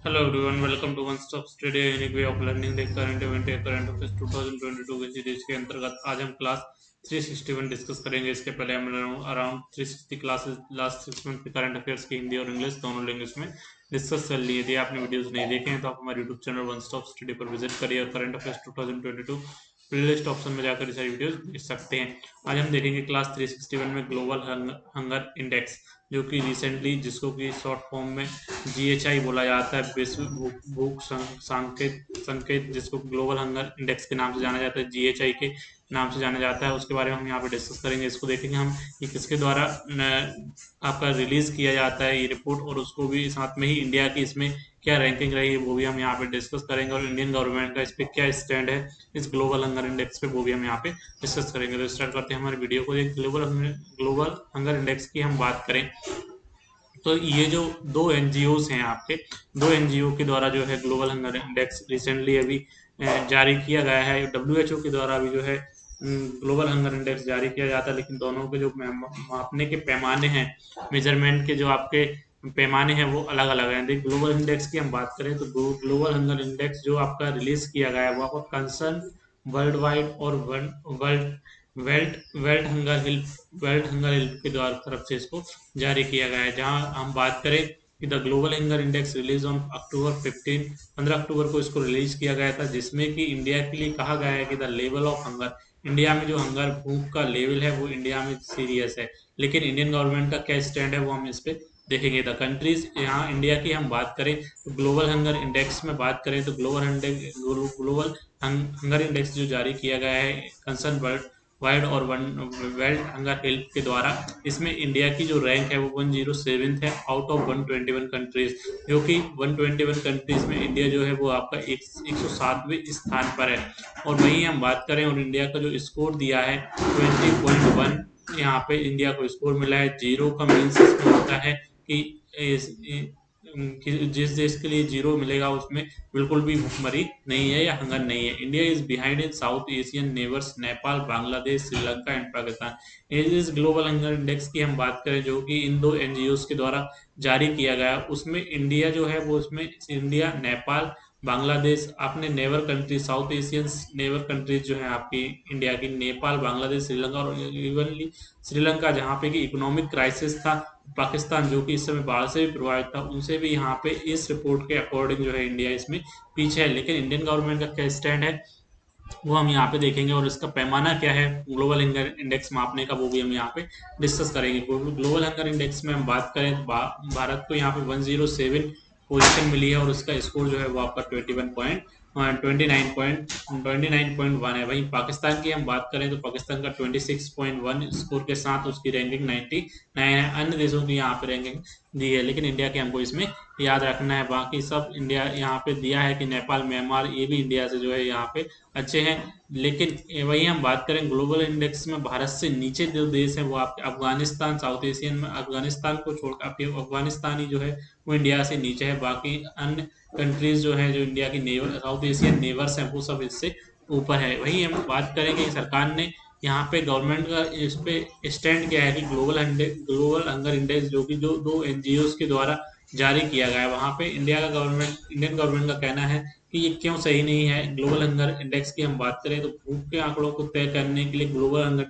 Hello everyone, welcome to One Stop Study, a unique way of learning the current event या current affairs 2022 के series के अंतर्गत आज हम क्लास 361 डिस्कस करेंगे। इसके पहले हमने अराउंड 360 क्लासेस लास्ट 6 मंथ के करंट अफेयर्स की हिंदी और इंग्लिश दोनों लैंग्वेज में डिस्कस कर लिए। यदि आपने वीडियोस नहीं देखे हैं तो आप हमारे YouTube channel one stop study पर विजिट करिए और करंट अफेयर्स 2022 प्लेलिस्ट ऑप्शन में जाकर ये सारी वीडियोस देख सकते हैं। आज हम देखेंगे क्लास 361 में ग्लोबल हंगर इंडेक्स, जो कि रिसेंटली जिसको कि शॉर्ट फॉर्म में जीएचआई बोला जाता है, विश्व भूख संकेत संकेत जिसको ग्लोबल हंगर इंडेक्स के नाम से जाना जाता है, जीएचआई के नाम से जाना जाता है, उसके बारे में हम यहाँ पे डिस्कस करेंगे। इसको देखेंगे हम ये किसके द्वारा आपका रिलीज किया जाता है ये रिपोर्ट, और उसको भी साथ में ही इंडिया की इसमें क्या रैंकिंग रही है वो भी हम यहाँ पे डिस्कस करेंगे, और इंडियन गवर्नमेंट का इस पे क्या स्टैंड है इस ग्लोबल हंगर इंडेक्स पे वो भी हम यहाँ पे डिस्कस करेंगे। तो स्टार्ट करते हैं हमारे वीडियो को। ग्लोबल हंगर इंडेक्स की हम बात करें तो ये जो दो एनजीओज हैं आपके, दो एनजीओ के द्वारा जो है ग्लोबल हंगर इंडेक्स रिसेंटली अभी जारी किया गया है। डब्ल्यूएचओ के द्वारा भी जो है ग्लोबल हंगर इंडेक्स जारी किया जाता है, लेकिन दोनों के जो मापने के पैमाने हैं, मेजरमेंट के जो आपके पैमाने हैं वो अलग अलग हैं। देखिए ग्लोबल इंडेक्स की हम बात करें तो ग्लोबल हंगर इंडेक्स जो आपका रिलीज किया गया है वो आपका कंसर्न वर्ल्ड वाइड और world belt belt hunger help के द्वारा तरफ से इसको जारी किया गया है। जहां हम बात करें कि the global hunger index release on October 15 को इसको रिलीज किया गया था, जिसमें कि इंडिया के लिए कहा गया है कि the level of hunger, India में जो हंगर भूख का लेवल है वो इंडिया में सीरियस है। लेकिन इंडियन गवर्नमेंट का क्या स्टैंड है वो हम इस पे देखेंगे। द कंट्रीज, यहाँ इंडिया की हम बात करें तो ग्लोबल हंगर इंडेक्स में बात करें तो ग्लोबल हंगर इंडेक्स जो जारी किया गया है कंसर्न वर्ल्ड वाइड और वर्ल्ड हंगर हेल्प के द्वारा, इसमें इंडिया की जो रैंक है वो 107th है आउट ऑफ 121 कंट्रीज, जो कि 121 कंट्रीज में इंडिया जो है वो आपका 107वें स्थान पर है। और वहीं हम बात करें और इंडिया का जो स्कोर दिया है 20.1, यहाँ पे इंडिया को स्कोर मिला है। जीरो का मीन्स इसमें होता है कि जिस देश के लिए जीरो मिलेगा उसमें बिल्कुल भी भुखमरी नहीं है या हंगर नहीं है। India is behind in south Asian neighbours Nepal, Bangladesh, Sri Lanka and Pakistan. इस ग्लोबल हंगर इंडेक्स की हम बात करें जो कि इन दो एनजीओ के द्वारा जारी किया गया, उसमें इंडिया जो है वो उसमें इंडिया, नेपाल, बांग्लादेश अपने neighbour country, south Asian neighbour countries जो है आपकी इंडिया की, नेपाल, बांग्लादेश, श्रीलंका और इवनली श्रीलंका जहाँ पे कि इकोनॉमिक क्राइसिस था, पाकिस्तान जो कि इस समय बाढ़ से भी प्रभावित था, उनसे भी यहाँ पे इस रिपोर्ट के अकॉर्डिंग जो है इंडिया इसमें पीछे है। लेकिन इंडियन गवर्नमेंट का क्या स्टैंड है वो हम यहाँ पे देखेंगे, और इसका पैमाना क्या है ग्लोबल हंगर इंडेक्स मापने का वो भी हम यहाँ पे डिस्कस करेंगे। ग्लोबल हंगर इंडेक्स में हम बात करें तो भारत को यहाँ पे 107 पोजीशन मिली है, और उसका स्कोर जो है वो आपका 29.1 है। वहीं पाकिस्तान की हम बात करें तो पाकिस्तान का 26.1 स्कोर के साथ उसकी रैंकिंग 99 है। अन्य देशों की यहाँ पे रैंकिंग दी है, लेकिन इंडिया की हमको इसमें याद रखना है। बाकी सब इंडिया यहाँ पे दिया है कि नेपाल, म्यांमार ये भी इंडिया से जो है यहाँ पे अच्छे हैं। लेकिन वही हम बात करें ग्लोबल इंडेक्स में भारत से नीचे जो देश है वो आपके अफगानिस्तान, साउथ एशियन में अफगानिस्तान को छोड़कर आपके अफगानिस्तान ही जो है वो इंडिया से नीचे है। बाकी अन्य कंट्रीज जो है जो इंडिया की नेबर साउथ एशियन नेबर्स हैं वो सब इससे ऊपर है। वही हम बात करें कि सरकार ने यहाँ पे गवर्नमेंट का इस पे स्टैंड क्या है कि ग्लोबल हंगर इंडेक्स जो कि जो दो एनजीओ के द्वारा जारी किया गया है, वहाँ पे इंडियन गवर्नमेंट का कहना है कि ये क्यों सही नहीं है। ग्लोबल हंगर इंडेक्स की हम बात करें तो भूख के आंकड़ों को तय करने के लिए global hunger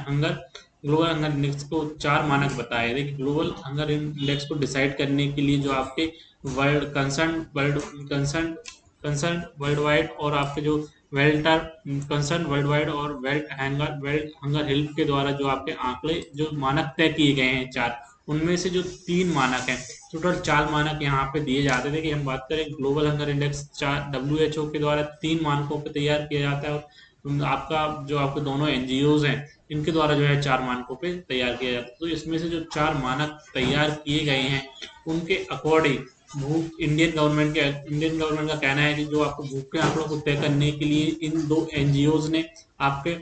hunger global hunger index को 4 मानक बताए। देखिए ग्लोबल हंगर इंडेक्स को डिसाइड करने के लिए जो आपके world concern concern world wide और आपके जो वेल्टर कंसर्न वर्ल्ड वाइड और वेल्ट हंगर हेल्प के द्वारा जो आपके आंकड़े जो मानक तय किए गए हैं चार, उनमें से जो 3 मानक हैं, टोटल 4 मानक यहाँ पे दिए जाते थे। कि हम बात करें ग्लोबल हंगर इंडेक्स, चार डब्ल्यूएचओ के द्वारा 3 मानकों पे तैयार किया जाता है, और आपका जो आपके दोनों एनजीओज हैं इनके द्वारा जो है 4 मानकों पे तैयार किया जाता है। तो इसमें से जो 4 मानक तैयार किए गए हैं उनके अकॉर्डिंग भूख इंडियन गवर्नमेंट का कहना है कि जो आपको भूख के आंकड़ों को तय करने के लिए इन दो एनजीओज ने आपके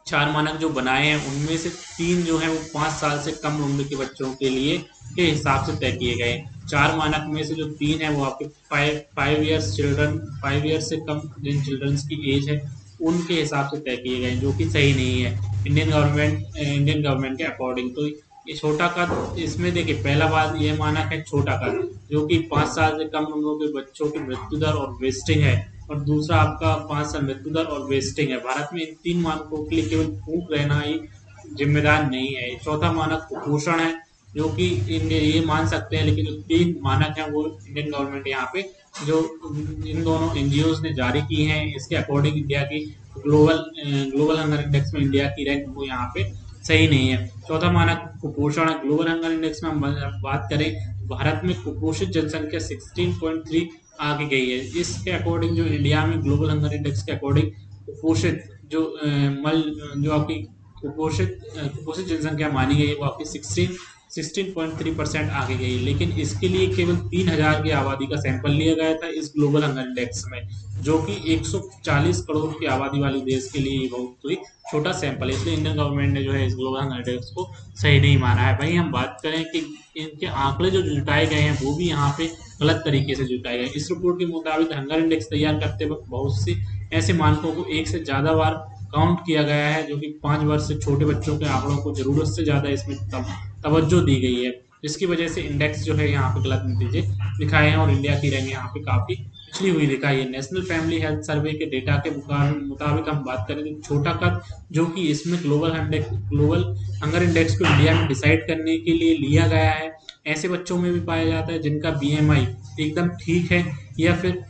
4 मानक जो बनाए हैं उनमें से 3 जो है वो 5 साल से कम उम्र के बच्चों के लिए के हिसाब से तय किए गए। 4 मानक में से जो 3 है वो आपके 5 ईयर से कम जिन चिल्ड्रंस की एज है उनके हिसाब से तय किए गए, जो कि सही नहीं है इंडियन गवर्नमेंट के अकॉर्डिंग। तो ये छोटा कद, इसमें देखिए पहला बात ये मानक है छोटा कद, जो कि 5 साल से कम उम्र के बच्चों की मृत्यु दर और वेस्टिंग है, और दूसरा आपका 5 साल मृत्यु दर और वेस्टिंग है। भारत में इन 3 मानकों के लिए केवल भूख रहना ही जिम्मेदार नहीं है। चौथा मानक कुपोषण है, जो कि ये मान सकते हैं, लेकिन जो 3 मानक हैं वो इंडियन गवर्नमेंट यहाँ पे जो इन दोनों एनजीओ ने जारी की हैं, इसके अकॉर्डिंग इंडिया की ग्लोबल हंगर इंडेक्स में इंडिया की रैंक वो यहाँ पे सही नहीं है। चौथा मानक कुपोषण है। ग्लोबल हंगर इंडेक्स में हम बात करें, भारत में कुपोषित जनसंख्या 16.3 आगे गई है। इसके अकॉर्डिंग जो इंडिया में ग्लोबल हंगर इंडेक्स के अकॉर्डिंग कुपोषित जो मल जो आपकी कुपोषित जनसंख्या मानी गई है वो आपकी 16.3% आगे गई है। लेकिन इसके लिए केवल 3000 की आबादी का सैंपल लिया गया था इस ग्लोबल हंगर इंडेक्स में, जो कि 140 करोड़ की आबादी वाले देश के लिए बहुत ही छोटा सैंपल है। इसलिए इंडियन गवर्नमेंट ने जो है इस ग्लोबल हंगर इंडेक्स को सही नहीं माना है। भाई हम बात करें कि इनके आंकड़े जो जुटाए गए हैं वो भी यहाँ पे गलत तरीके से जुटाए गए। इस रिपोर्ट के मुताबिक हंगर इंडेक्स तैयार करते वक्त बहुत सी ऐसे मानकों को एक से ज्यादा बार काउंट किया गया है, जो कि 5 वर्ष से छोटे बच्चों के आंकड़ों को जरूरत से ज्यादा इसमें तवज्जो दी गई है, जिसकी वजह से इंडेक्स जो है यहाँ पे गलत नतीजे दिखाए हैं और इंडिया की रैंक यहाँ पे काफी पिछड़ी हुई दिखाई है। नेशनल फैमिली हेल्थ सर्वे के डेटा के मुताबिक हम बात करें तो छोटा कद, जो कि इसमें ग्लोबल हंगर इंडेक्स को इंडिया में डिसाइड करने के लिए लिया गया है, ऐसे बच्चों में भी पाया जाता है जिनका बीएमआई एकदम ठीक है या फिर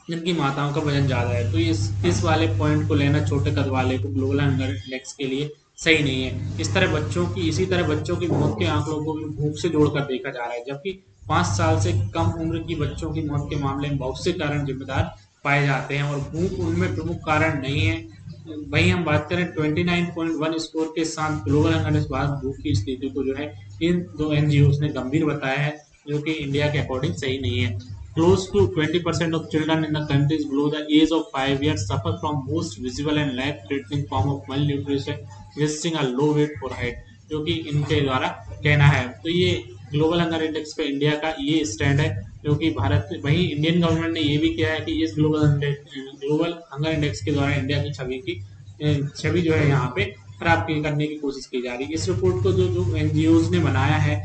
जिनकी माताओं का वजन ज्यादा है। तो इस वाले पॉइंट को लेना छोटे कद वाले को ग्लोबल हंगर इंडेक्स के लिए सही नहीं है। इसी तरह बच्चों की मौत के आंकड़ों को भी भूख से जोड़कर देखा जा रहा है, जबकि 5 साल से कम उम्र की बच्चों की मौत के मामले में बहुत से कारण जिम्मेदार पाए जाते हैं और भूख उनमें प्रमुख कारण नहीं है। वहीं हम बात करें 29.1 स्कोर के साथ ग्लोबल हंगर इंडेक्स भारत भूख की स्थिति को जो है इन 2 एनजीओ ने गंभीर बताया है, जो कि इंडिया के अकॉर्डिंग सही नहीं है। Close to 20% of children in the countries below the age of 5 years suffer from most visible and life-threatening form of malnutrition, resisting a low weight for height, जो कि इनके द्वारा कहना है। तो ये ग्लोबल हंगर इंडेक्स पे इंडिया का ये स्टैंड है, जो कि भारत वहीं इंडियन गवर्नमेंट ने ये भी किया है कि इस ग्लोबल हंगर इंडेक्स के द्वारा इंडिया की छवि जो है यहाँ पे खराब करने की कोशिश की जा रही है। इस रिपोर्ट को जो एनजीओ ने बनाया है,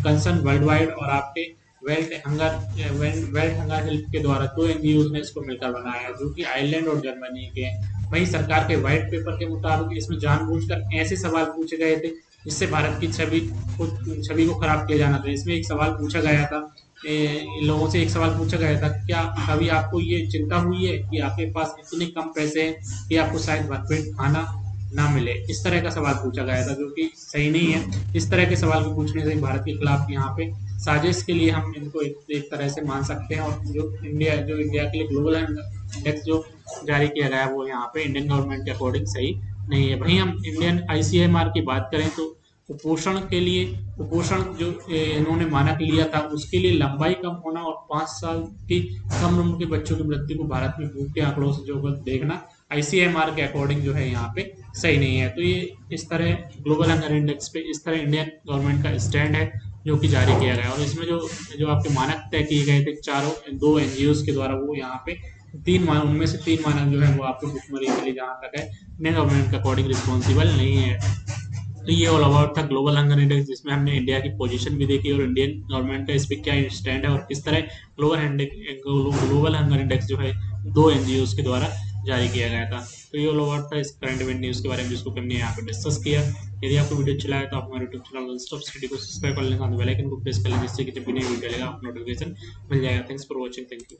कंसर्न वर्ल्ड वाइड और आपके वेल्थ हंगर हेल्प के द्वारा 2 एनजीओ ने इसको मिलकर बनाया है, जो कि आयरलैंड और जर्मनी के हैं। वहीं सरकार के व्हाइट पेपर के मुताबिक इसमें जानबूझकर ऐसे सवाल पूछे गए थे जिससे भारत की छवि को खराब किया जाना था। इसमें एक सवाल पूछा गया था, लोगों से एक सवाल पूछा गया था, क्या कभी आपको ये चिंता हुई है कि आपके पास इतने कम पैसे हैं कि आपको शायद भरपेट खाना ना मिले? इस तरह का सवाल पूछा गया था, जो कि सही नहीं है। इस तरह के सवाल को पूछने से भारत के खिलाफ यहाँ पे साजिश के लिए हम इनको एक तरह से मान सकते हैं। और जो इंडिया के लिए ग्लोबल इंडेक्स जो जारी किया गया है वो यहाँ पे इंडियन गवर्नमेंट के अकॉर्डिंग सही नहीं है। वहीं हम इंडियन आईसीएमआर की बात करें तो कुपोषण जो इन्होंने मानक लिया था उसके लिए लंबाई कम होना और 5 साल की कम उम्र के बच्चों की मृत्यु को भारत में भूख के आंकड़ों से जो देखना आईसीएमआर के अकॉर्डिंग जो है यहाँ पे सही नहीं है। तो ये इस तरह ग्लोबल हंगर इंडेक्स पे इस तरह इंडियन गवर्नमेंट का स्टैंड है जो कि जारी किया गया। और इसमें जो आपके मानक तय किए गए थे 2 एनजीओ के द्वारा, वो यहाँ पे उनमें से 3 मानक जो है वो आपके भुखमरी के लिए जहाँ तक है इंडियन गवर्नमेंट के अकॉर्डिंग रिस्पॉन्सिबल नहीं है। तो ये ऑल अबाउट था ग्लोबल हंगर इंडेक्स, जिसमें हमने इंडिया की पोजीशन भी देखी और इंडियन गवर्नमेंट का इस पर क्या स्टैंड है और किस तरह ग्लोबल हंगर इंडेक्स जो है 2 एनजीओ के द्वारा जारी किया गया था। तो ये ऑल अबाउट था इस करंट इवेंट न्यूज़ के बारे में जिसको हमने यहाँ पे डिस्कस किया। यदि आपको वीडियो अच्छा लगा तो आप हमारे यूट्यूब चैनल स्टॉप स्टडी को सब्सक्राइब कर लें, साथ बेल आइकन को प्रेस कर लें, जिससे कि जब भी नई वीडियो लेगा आपको नोटिफिकेशन मिल जाएगा। Thanks for watching, thank you.